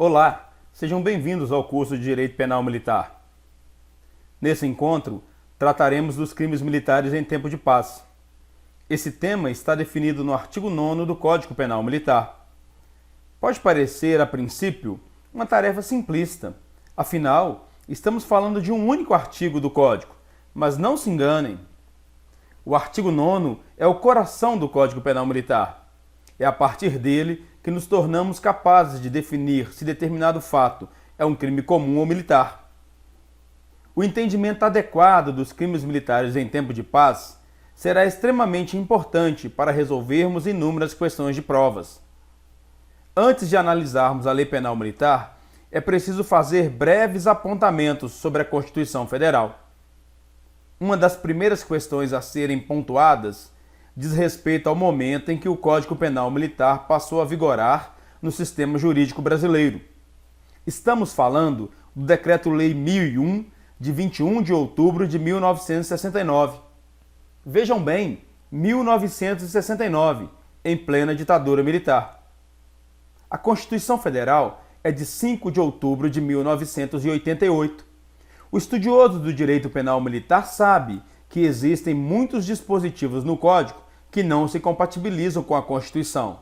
Olá, sejam bem-vindos ao curso de Direito Penal Militar. Nesse encontro, trataremos dos crimes militares em tempo de paz. Esse tema está definido no artigo 9º do Código Penal Militar. Pode parecer, a princípio, uma tarefa simplista. Afinal, estamos falando de um único artigo do Código, mas não se enganem. O artigo 9º é o coração do Código Penal Militar. É a partir dele que nos tornamos capazes de definir se determinado fato é um crime comum ou militar. O entendimento adequado dos crimes militares em tempo de paz será extremamente importante para resolvermos inúmeras questões de provas. Antes de analisarmos a Lei Penal Militar, é preciso fazer breves apontamentos sobre a Constituição Federal. Uma das primeiras questões a serem pontuadas diz respeito ao momento em que o Código Penal Militar passou a vigorar no sistema jurídico brasileiro. Estamos falando do Decreto-Lei 1001, de 21 de outubro de 1969. Vejam bem, 1969, em plena ditadura militar. A Constituição Federal é de 5 de outubro de 1988. O estudioso do direito penal militar sabe que existem muitos dispositivos no Código que não se compatibilizam com a Constituição,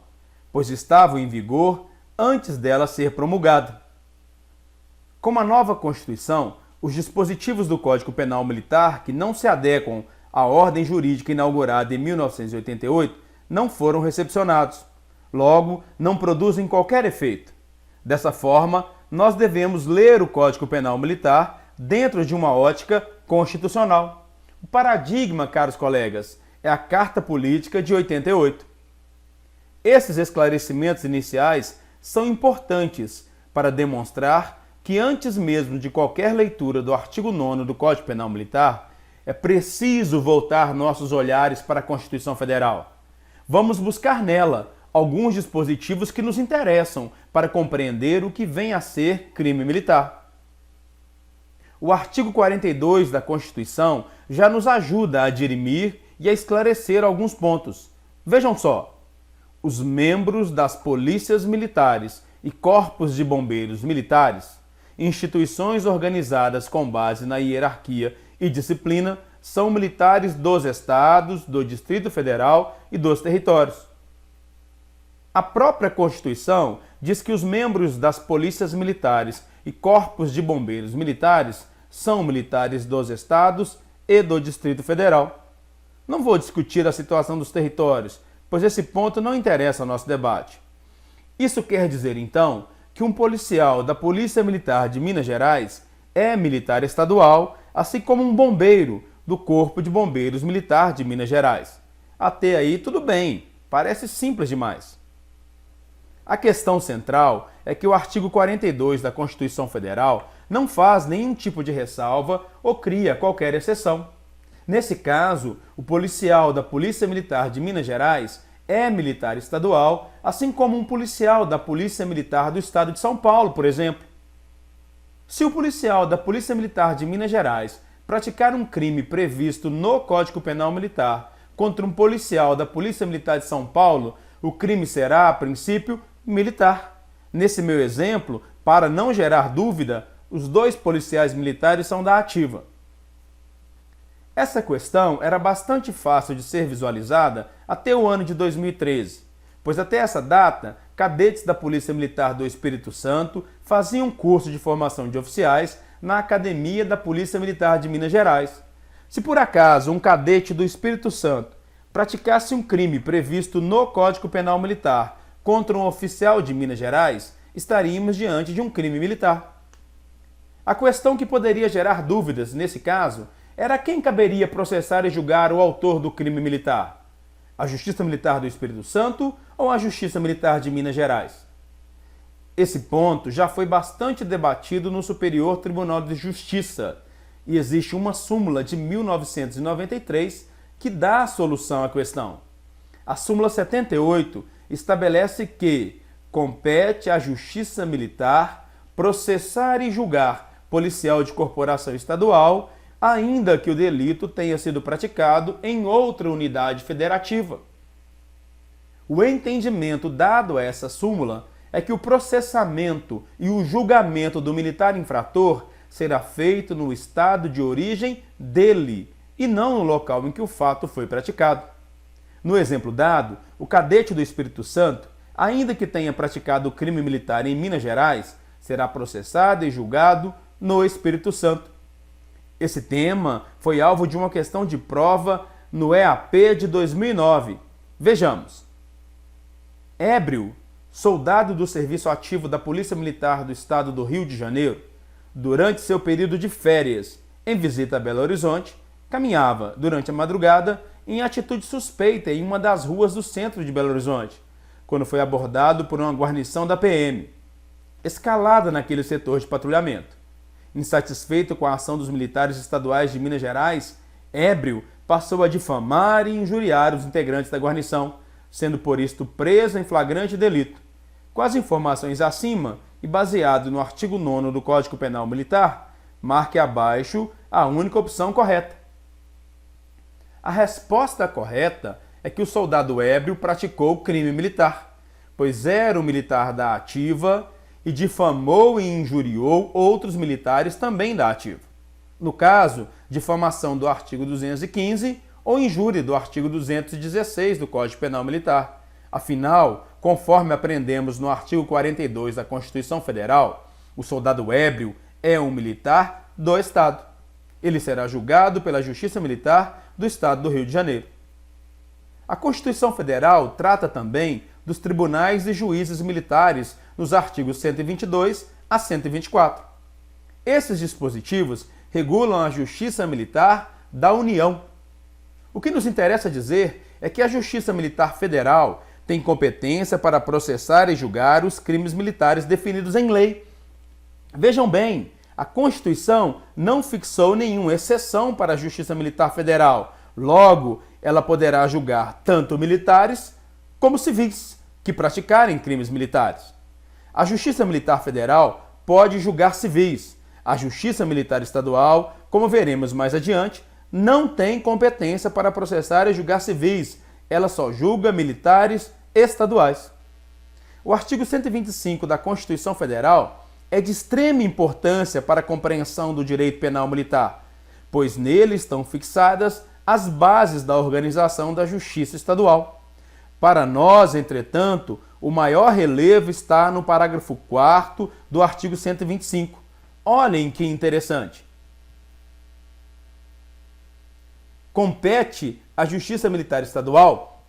pois estavam em vigor antes dela ser promulgada. Com a nova Constituição, os dispositivos do Código Penal Militar que não se adequam à ordem jurídica inaugurada em 1988 não foram recepcionados. Logo, não produzem qualquer efeito. Dessa forma, nós devemos ler o Código Penal Militar dentro de uma ótica constitucional. O paradigma, caros colegas, é a Carta Política de 88. Esses esclarecimentos iniciais são importantes para demonstrar que antes mesmo de qualquer leitura do artigo 9º do Código Penal Militar, é preciso voltar nossos olhares para a Constituição Federal. Vamos buscar nela alguns dispositivos que nos interessam para compreender o que vem a ser crime militar. O artigo 42 da Constituição já nos ajuda a dirimir e a esclarecer alguns pontos. Vejam só: os membros das polícias militares e corpos de bombeiros militares, instituições organizadas com base na hierarquia e disciplina, são militares dos estados, do Distrito Federal e dos territórios. A própria Constituição diz que os membros das polícias militares e corpos de bombeiros militares são militares dos estados e do Distrito Federal. Não vou discutir a situação dos territórios, pois esse ponto não interessa ao nosso debate. Isso quer dizer, então, que um policial da Polícia Militar de Minas Gerais é militar estadual, assim como um bombeiro do Corpo de Bombeiros Militar de Minas Gerais. Até aí tudo bem, parece simples demais. A questão central é que o artigo 42 da Constituição Federal não faz nenhum tipo de ressalva ou cria qualquer exceção. Nesse caso, o policial da Polícia Militar de Minas Gerais é militar estadual, assim como um policial da Polícia Militar do Estado de São Paulo, por exemplo. Se o policial da Polícia Militar de Minas Gerais praticar um crime previsto no Código Penal Militar contra um policial da Polícia Militar de São Paulo, o crime será, a princípio, militar. Nesse meu exemplo, para não gerar dúvida, os dois policiais militares são da ativa. Essa questão era bastante fácil de ser visualizada até o ano de 2013, pois até essa data, cadetes da Polícia Militar do Espírito Santo faziam curso de formação de oficiais na Academia da Polícia Militar de Minas Gerais. Se por acaso um cadete do Espírito Santo praticasse um crime previsto no Código Penal Militar contra um oficial de Minas Gerais, estaríamos diante de um crime militar. A questão que poderia gerar dúvidas nesse caso era quem caberia processar e julgar o autor do crime militar: a Justiça Militar do Espírito Santo ou a Justiça Militar de Minas Gerais? Esse ponto já foi bastante debatido no Superior Tribunal de Justiça e existe uma súmula de 1993 que dá a solução à questão. A súmula 78 estabelece que compete à Justiça Militar processar e julgar policial de corporação estadual, ainda que o delito tenha sido praticado em outra unidade federativa. O entendimento dado a essa súmula é que o processamento e o julgamento do militar infrator será feito no estado de origem dele e não no local em que o fato foi praticado. No exemplo dado, o cadete do Espírito Santo, ainda que tenha praticado o crime militar em Minas Gerais, será processado e julgado no Espírito Santo. Esse tema foi alvo de uma questão de prova no EAP de 2009. Vejamos. Ébrio, soldado do serviço ativo da Polícia Militar do Estado do Rio de Janeiro, durante seu período de férias em visita a Belo Horizonte, caminhava durante a madrugada em atitude suspeita em uma das ruas do centro de Belo Horizonte, quando foi abordado por uma guarnição da PM, escalada naquele setor de patrulhamento. Insatisfeito com a ação dos militares estaduais de Minas Gerais, Ébrio passou a difamar e injuriar os integrantes da guarnição, sendo por isto preso em flagrante delito. Com as informações acima e baseado no artigo 9º do Código Penal Militar, marque abaixo a única opção correta. A resposta correta é que o soldado ébrio praticou crime militar, pois era um militar da ativa e difamou e injuriou outros militares também da ativa. No caso, difamação do artigo 215 ou injúria do artigo 216 do Código Penal Militar. Afinal, conforme aprendemos no artigo 42 da Constituição Federal, o soldado ébrio é um militar do Estado. Ele será julgado pela Justiça Militar do Estado do Rio de Janeiro. A Constituição Federal trata também dos tribunais e juízes militares nos artigos 122 a 124. Esses dispositivos regulam a Justiça Militar da União. O que nos interessa dizer é que a Justiça Militar Federal tem competência para processar e julgar os crimes militares definidos em lei. Vejam bem, a Constituição não fixou nenhuma exceção para a Justiça Militar Federal. Logo, ela poderá julgar tanto militares como civis que praticarem crimes militares. A Justiça Militar Federal pode julgar civis. A Justiça Militar Estadual, como veremos mais adiante, não tem competência para processar e julgar civis. Ela só julga militares estaduais. O artigo 125 da Constituição Federal é de extrema importância para a compreensão do direito penal militar, pois nele estão fixadas as bases da organização da Justiça Estadual. Para nós, entretanto, o maior relevo está no parágrafo 4º do artigo 125. Olhem que interessante. Compete à Justiça Militar Estadual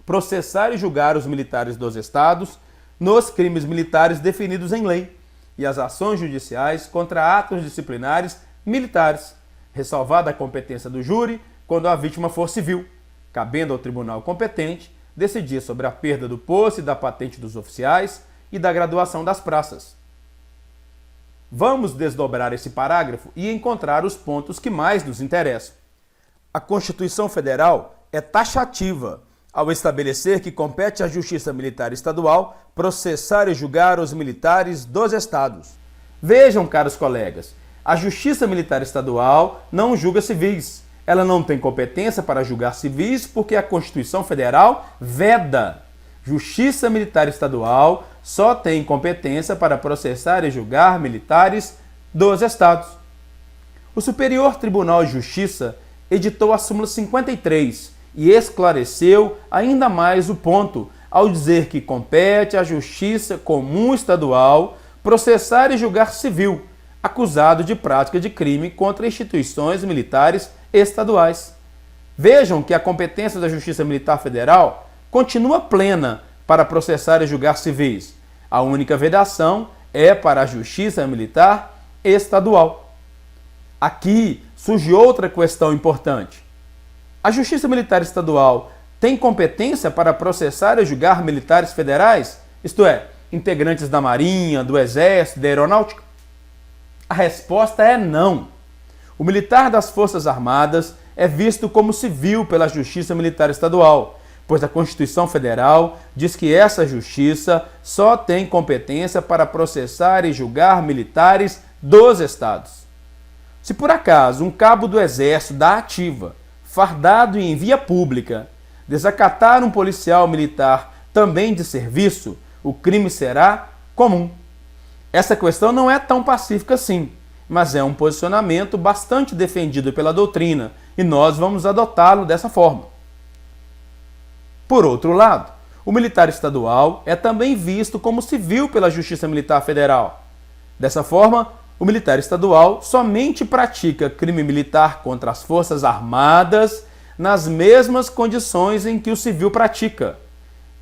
processar e julgar os militares dos estados nos crimes militares definidos em lei e as ações judiciais contra atos disciplinares militares, ressalvada a competência do júri quando a vítima for civil, cabendo ao tribunal competente decidir sobre a perda do posto e da patente dos oficiais e da graduação das praças. Vamos desdobrar esse parágrafo e encontrar os pontos que mais nos interessam. A Constituição Federal é taxativa ao estabelecer que compete à Justiça Militar Estadual processar e julgar os militares dos estados. Vejam, caros colegas, a Justiça Militar Estadual não julga civis. Ela não tem competência para julgar civis porque a Constituição Federal veda. Justiça Militar Estadual só tem competência para processar e julgar militares dos estados. O Superior Tribunal de Justiça editou a súmula 53 e esclareceu ainda mais o ponto ao dizer que compete à Justiça Comum Estadual processar e julgar civil acusado de prática de crime contra instituições militares estaduais. Vejam que a competência da Justiça Militar Federal continua plena para processar e julgar civis. A única vedação é para a Justiça Militar Estadual. Aqui surge outra questão importante. A Justiça Militar Estadual tem competência para processar e julgar militares federais, isto é, integrantes da Marinha, do Exército, da Aeronáutica? A resposta é não. O militar das Forças Armadas é visto como civil pela Justiça Militar Estadual, pois a Constituição Federal diz que essa justiça só tem competência para processar e julgar militares dos estados. Se por acaso um cabo do Exército da ativa, fardado e em via pública, desacatar um policial militar também de serviço, o crime será comum. Essa questão não é tão pacífica assim, mas é um posicionamento bastante defendido pela doutrina e nós vamos adotá-lo dessa forma. Por outro lado, o militar estadual é também visto como civil pela Justiça Militar Federal. Dessa forma, o militar estadual somente pratica crime militar contra as Forças Armadas nas mesmas condições em que o civil pratica.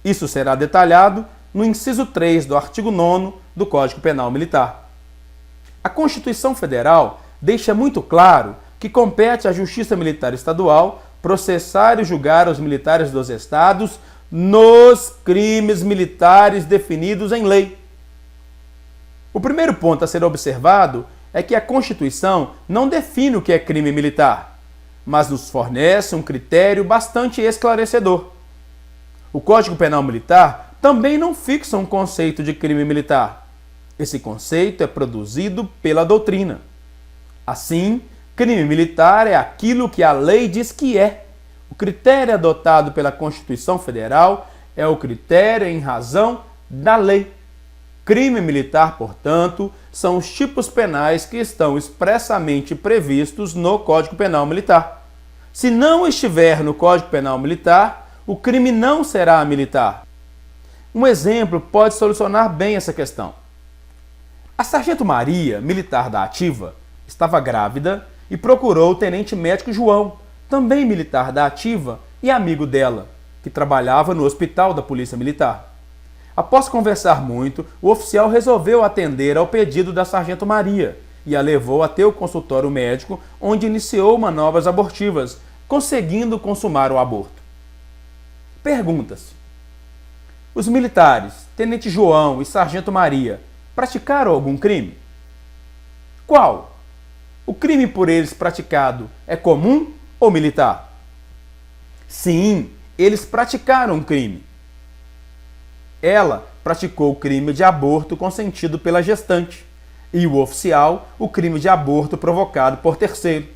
Isso será detalhado no inciso 3 do artigo 9º do Código Penal Militar. A Constituição Federal deixa muito claro que compete à Justiça Militar Estadual processar e julgar os militares dos estados nos crimes militares definidos em lei. O primeiro ponto a ser observado é que a Constituição não define o que é crime militar, mas nos fornece um critério bastante esclarecedor. O Código Penal Militar também não fixa um conceito de crime militar. Esse conceito é produzido pela doutrina. Assim, crime militar é aquilo que a lei diz que é. O critério adotado pela Constituição Federal é o critério em razão da lei. Crime militar, portanto, são os tipos penais que estão expressamente previstos no Código Penal Militar. Se não estiver no Código Penal Militar, o crime não será militar. Um exemplo pode solucionar bem essa questão. A Sargento Maria, militar da Ativa, estava grávida e procurou o tenente médico João, também militar da Ativa e amigo dela, que trabalhava no hospital da Polícia Militar. Após conversar muito, o oficial resolveu atender ao pedido da Sargento Maria e a levou até o consultório médico, onde iniciou manobras abortivas, conseguindo consumar o aborto. Pergunta-se: os militares, Tenente João e Sargento Maria, praticaram algum crime? Qual? O crime por eles praticado é comum ou militar? Sim, eles praticaram um crime. Ela praticou o crime de aborto consentido pela gestante e o oficial o crime de aborto provocado por terceiro.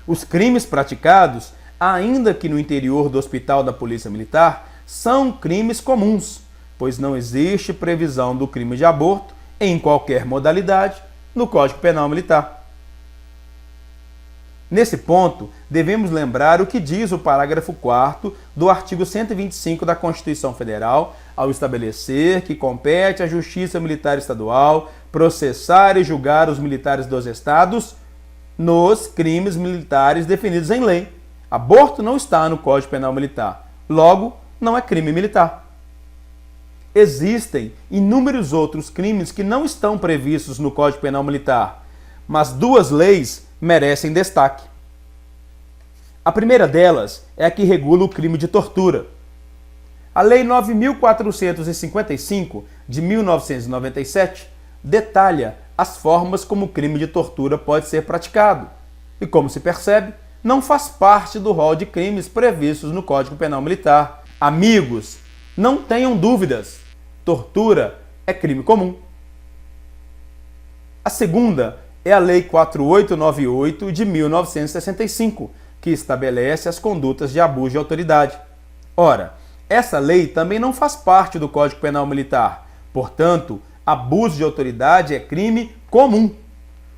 Os crimes praticados, ainda que no interior do hospital da Polícia Militar, são crimes comuns, pois não existe previsão do crime de aborto em qualquer modalidade no Código Penal Militar. Nesse ponto, devemos lembrar o que diz o parágrafo 4º do artigo 125 da Constituição Federal, ao estabelecer que compete à Justiça Militar Estadual processar e julgar os militares dos estados nos crimes militares definidos em lei. Aborto não está no Código Penal Militar, logo, não é crime militar. Existem inúmeros outros crimes que não estão previstos no Código Penal Militar, mas duas leis merecem destaque. A primeira delas é a que regula o crime de tortura. A Lei 9.455, de 1997, detalha as formas como o crime de tortura pode ser praticado e, como se percebe, não faz parte do rol de crimes previstos no Código Penal Militar. Amigos, não tenham dúvidas, tortura é crime comum. A segunda é a Lei 4898 de 1965, que estabelece as condutas de abuso de autoridade. Ora, essa lei também não faz parte do Código Penal Militar, portanto, abuso de autoridade é crime comum.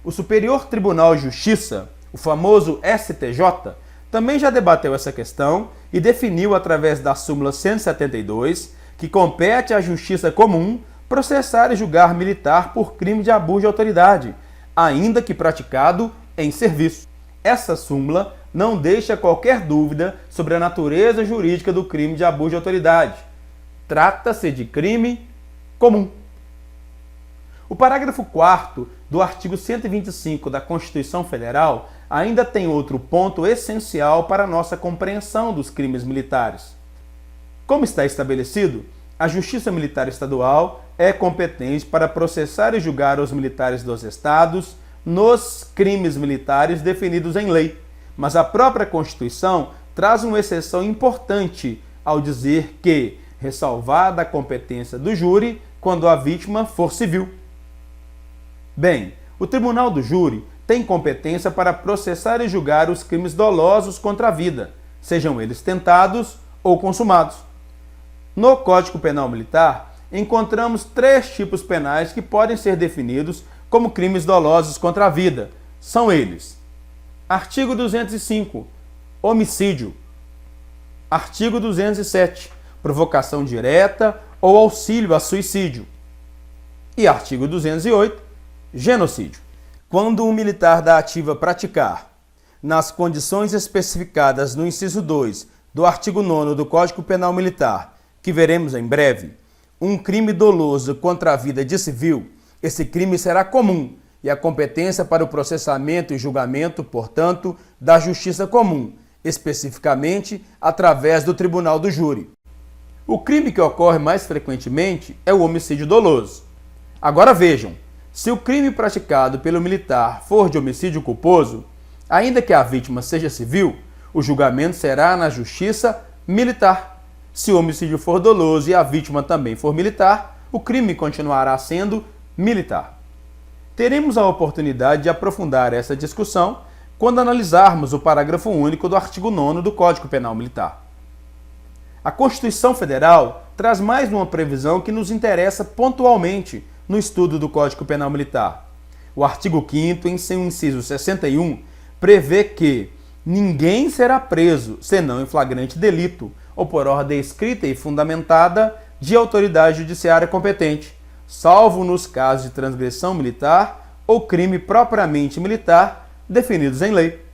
O Superior Tribunal de Justiça, o famoso STJ, também já debateu essa questão e definiu através da súmula 172 que compete à Justiça Comum processar e julgar militar por crime de abuso de autoridade, ainda que praticado em serviço. Essa súmula não deixa qualquer dúvida sobre a natureza jurídica do crime de abuso de autoridade. Trata-se de crime comum. O parágrafo 4º do artigo 125 da Constituição Federal ainda tem outro ponto essencial para a nossa compreensão dos crimes militares. Como está estabelecido, a Justiça Militar Estadual é competente para processar e julgar os militares dos estados nos crimes militares definidos em lei, mas a própria Constituição traz uma exceção importante ao dizer que, ressalvada a competência do júri quando a vítima for civil. Bem, o Tribunal do Júri tem competência para processar e julgar os crimes dolosos contra a vida, sejam eles tentados ou consumados. No Código Penal Militar, encontramos 3 tipos penais que podem ser definidos como crimes dolosos contra a vida. São eles: artigo 205, homicídio; artigo 207, provocação direta ou auxílio a suicídio; e artigo 208, genocídio. Quando um militar da ativa praticar, nas condições especificadas no inciso 2 do artigo 9º do Código Penal Militar, que veremos em breve, um crime doloso contra a vida de civil, esse crime será comum e a competência para o processamento e julgamento, portanto, da Justiça Comum, especificamente através do Tribunal do Júri. O crime que ocorre mais frequentemente é o homicídio doloso. Agora vejam, se o crime praticado pelo militar for de homicídio culposo, ainda que a vítima seja civil, o julgamento será na Justiça Militar. Se o homicídio for doloso e a vítima também for militar, o crime continuará sendo militar. Teremos a oportunidade de aprofundar essa discussão quando analisarmos o parágrafo único do artigo 9º do Código Penal Militar. A Constituição Federal traz mais uma previsão que nos interessa pontualmente no estudo do Código Penal Militar. O artigo 5º, em seu inciso 61, prevê que ninguém será preso senão em flagrante delito ou por ordem escrita e fundamentada de autoridade judiciária competente, salvo nos casos de transgressão militar ou crime propriamente militar definidos em lei.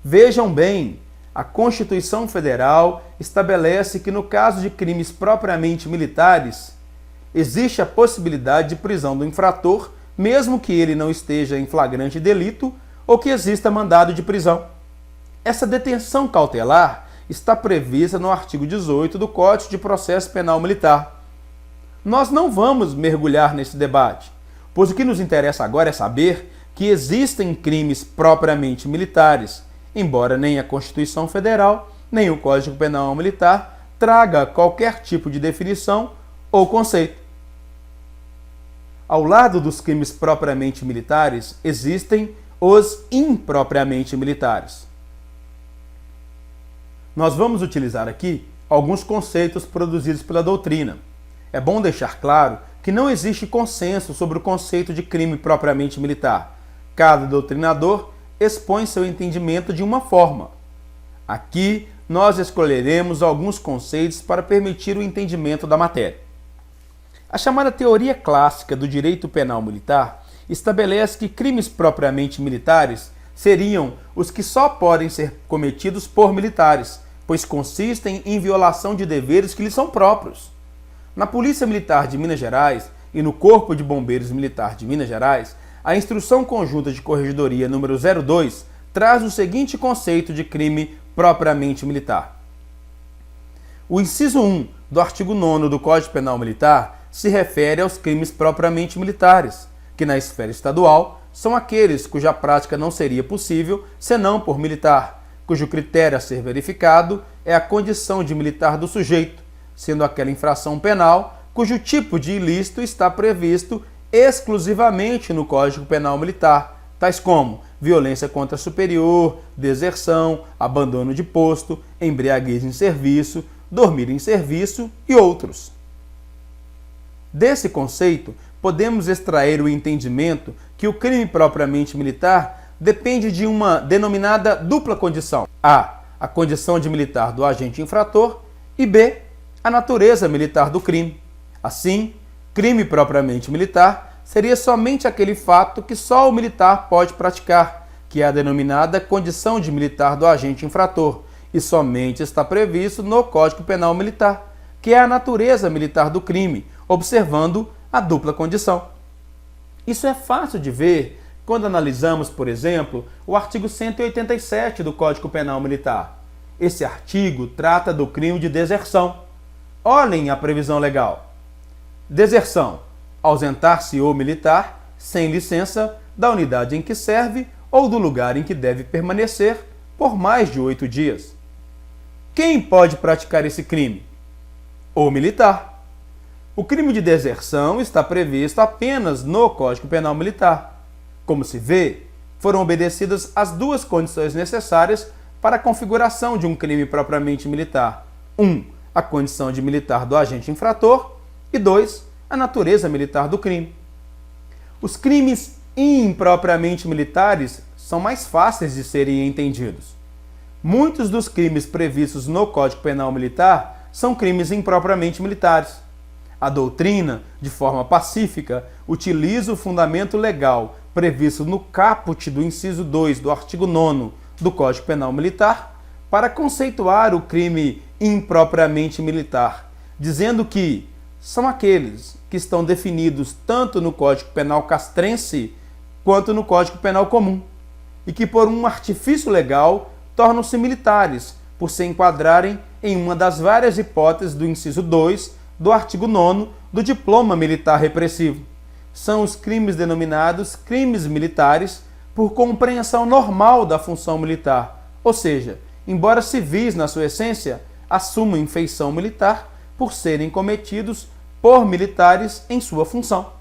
Vejam bem, a Constituição Federal estabelece que no caso de crimes propriamente militares, existe a possibilidade de prisão do infrator, mesmo que ele não esteja em flagrante delito ou que exista mandado de prisão. Essa detenção cautelar está prevista no artigo 18 do Código de Processo Penal Militar. Nós não vamos mergulhar nesse debate, pois o que nos interessa agora é saber que existem crimes propriamente militares, embora nem a Constituição Federal, nem o Código Penal Militar traga qualquer tipo de definição ou conceito. Ao lado dos crimes propriamente militares, existem os impropriamente militares. Nós vamos utilizar aqui alguns conceitos produzidos pela doutrina. É bom deixar claro que não existe consenso sobre o conceito de crime propriamente militar. Cada doutrinador expõe seu entendimento de uma forma. Aqui, nós escolheremos alguns conceitos para permitir o entendimento da matéria. A chamada teoria clássica do direito penal militar estabelece que crimes propriamente militares seriam os que só podem ser cometidos por militares, pois consistem em violação de deveres que lhes são próprios. Na Polícia Militar de Minas Gerais e no Corpo de Bombeiros Militar de Minas Gerais, a Instrução Conjunta de Corregedoria número 02 traz o seguinte conceito de crime propriamente militar. O inciso 1 do artigo 9º do Código Penal Militar se refere aos crimes propriamente militares, que na esfera estadual são aqueles cuja prática não seria possível senão por militar, cujo critério a ser verificado é a condição de militar do sujeito, sendo aquela infração penal cujo tipo de ilícito está previsto exclusivamente no Código Penal Militar, tais como violência contra superior, deserção, abandono de posto, embriaguez em serviço, dormir em serviço e outros. Desse conceito, podemos extrair o entendimento que o crime propriamente militar depende de uma denominada dupla condição. A condição de militar do agente infrator e B, a natureza militar do crime. Assim, crime propriamente militar seria somente aquele fato que só o militar pode praticar, que é a denominada condição de militar do agente infrator, e somente está previsto no Código Penal Militar, que é a natureza militar do crime, observando a dupla condição. Isso é fácil de ver quando analisamos, por exemplo, o artigo 187 do Código Penal Militar. Esse artigo trata do crime de deserção. Olhem a previsão legal. Deserção: ausentar-se o militar sem licença da unidade em que serve ou do lugar em que deve permanecer por mais de 8 dias. Quem pode praticar esse crime? O militar. O crime de deserção está previsto apenas no Código Penal Militar. Como se vê, foram obedecidas as duas condições necessárias para a configuração de um crime propriamente militar. A condição de militar do agente infrator E 2. A natureza militar do crime. Os crimes impropriamente militares são mais fáceis de serem entendidos. Muitos dos crimes previstos no Código Penal Militar são crimes impropriamente militares. A doutrina, de forma pacífica, utiliza o fundamento legal previsto no caput do inciso 2 do artigo 9º do Código Penal Militar para conceituar o crime impropriamente militar, dizendo que são aqueles que estão definidos tanto no Código Penal castrense quanto no Código Penal comum, e que por um artifício legal tornam-se militares, por se enquadrarem em uma das várias hipóteses do inciso 2 do artigo 9º do Diploma Militar Repressivo. São os crimes denominados crimes militares por compreensão normal da função militar, ou seja, embora civis na sua essência, assumem feição militar por serem cometidos por militares em sua função.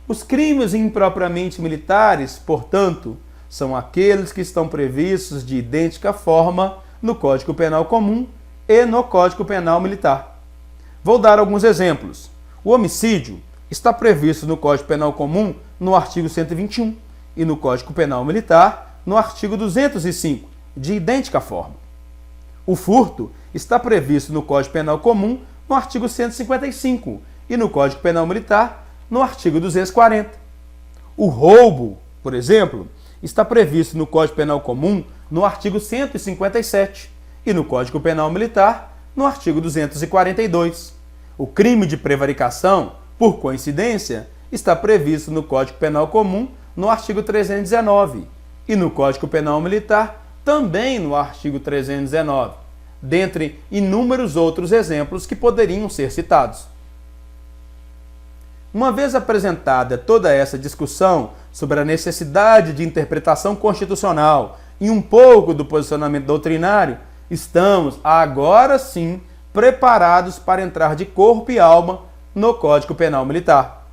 Os crimes impropriamente militares, portanto, são aqueles que estão previstos de idêntica forma no Código Penal Comum e no Código Penal Militar. Vou dar alguns exemplos. O homicídio está previsto no Código Penal Comum no artigo 121 e no Código Penal Militar no artigo 205, de idêntica forma. O furto está previsto no Código Penal Comum no artigo 155 e no Código Penal Militar no artigo 240. O roubo, por exemplo, está previsto no Código Penal Comum no artigo 157 e no Código Penal Militar no artigo 242. O crime de prevaricação, por coincidência, está previsto no Código Penal Comum no artigo 319 e no Código Penal Militar também no artigo 319, dentre inúmeros outros exemplos que poderiam ser citados. Uma vez apresentada toda essa discussão sobre a necessidade de interpretação constitucional e um pouco do posicionamento doutrinário, estamos, agora sim, preparados para entrar de corpo e alma no Código Penal Militar.